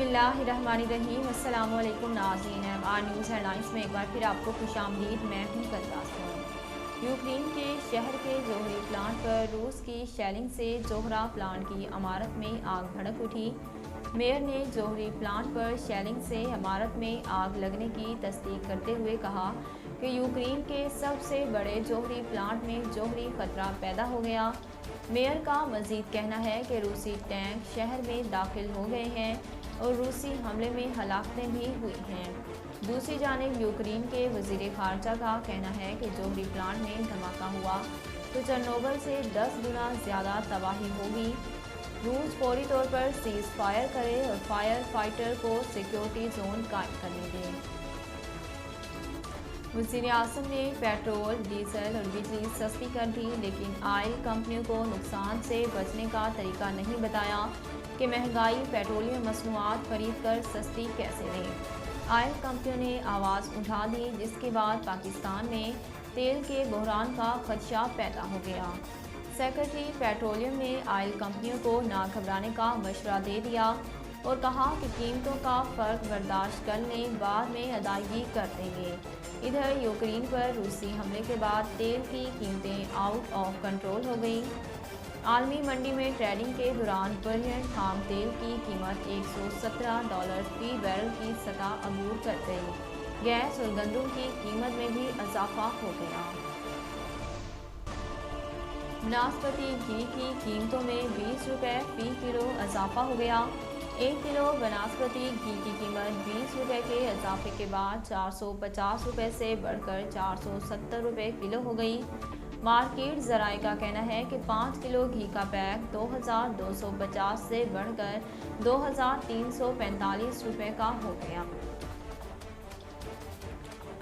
बिस्मिल्लाहिर्रहमानिर्रहीम। अस्सलाम वालेकुम नाज़रीन। MR न्यूज़ हेडलाइंस में एक बार फिर आपको खुशामदीद। मैं हूं करदास। यूक्रेन के शहर के जोहरी प्लांट पर रूस की शेलिंग से जोहरा प्लांट की इमारत में आग भड़क उठी। मेयर ने जोहरी प्लांट पर शेलिंग से इमारत में आग लगने की तस्दीक करते हुए कहा कि यूक्रेन के सबसे बड़े जोहरी प्लांट में जोहरी खतरा पैदा हो गया। मेयर का मजीद कहना है कि रूसी टैंक शहर में दाखिल हो गए हैं और रूसी हमले में हलाकतें भी हुई हैं। दूसरी जानिब यूक्रेन के वज़ीर ख़ारजा का कहना है कि जोहरी प्लांट में धमाका हुआ तो चेरनोबिल से 10 गुना ज़्यादा तबाही होगी। रूस फौरी तौर पर सीज़ फायर करे और फायर फाइटर को सिक्योरिटी जोन कायम करने दें। वज़ीर आज़म ने पेट्रोल, डीजल और बिजली सस्ती कर दी, लेकिन आयल कंपनियों को नुकसान से बचने का तरीका नहीं बताया कि महंगाई पेट्रोलियम मसनूआत खरीद कर सस्ती कैसे लें। आयल कंपनियों ने आवाज़ उठा दी, जिसके बाद पाकिस्तान में तेल के बहरान का खदशा पैदा हो गया। सेक्रेटरी पेट्रोलियम ने आयल कंपनियों को ना घबराने का मशवरा दे दिया और कहा कि कीमतों का फ़र्क बर्दाश्त कर लें, बाद में अदायगी कर देंगे। इधर यूक्रेन पर रूसी हमले के बाद तेल की कीमतें आउट ऑफ कंट्रोल हो गई। आलमी मंडी में ट्रेडिंग के दौरान बरहन खाम तेल की कीमत $117 फी बैरल की सतह अबूर कर गई। गैस और गंदम की कीमत में भी इजाफा हो गया। नाशपाती घी की कीमतों में 20 रुपये फी किलो इजाफा हो गया। 1 किलो बनास्पति घी की कीमत 20 रुपये के इजाफे के बाद 450 रुपये से बढ़कर 470 रुपये किलो हो गई। मार्केट ज़राए का कहना है कि 5 किलो घी का पैक 2250 से बढ़कर 2345 रुपये का हो गया।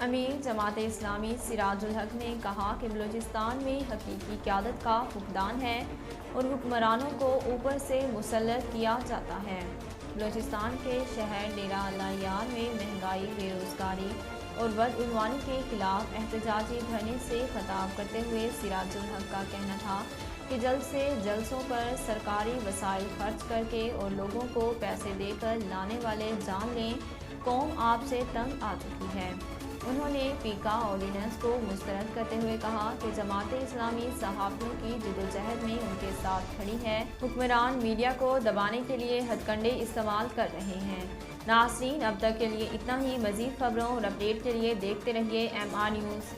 अमीर जमात इस्लामी सिराजुल हक ने कहा कि बलूचिस्तान में हकीकी क़यादत का फुकदान है और हुक्मरानों को ऊपर से मुसल्लत किया जाता है। बलूचिस्तान के शहर डेरा अल्लाह यार में महंगाई, बेरोज़गारी और बदउनवानी के खिलाफ एहतजाजी धरने से खिताब करते हुए सिराजुल हक का कहना था कि जल्द से जलसों पर सरकारी वसाइल खर्च करके और लोगों को पैसे देकर लाने वाले जान लें, कौम आपसे तंग आ चुकी है। उन्होंने पीका ऑर्डिनेंस को मुस्तरद करते हुए कहा कि जमात इस्लामी सहाफ़ियों की जदोजहद में उनके साथ खड़ी है। हुक्मरान मीडिया को दबाने के लिए हथकंडे इस्तेमाल कर रहे हैं। नाज़रीन, अब तक के लिए इतना ही। मज़ीद खबरों और अपडेट के लिए देखते रहिए MR न्यूज़।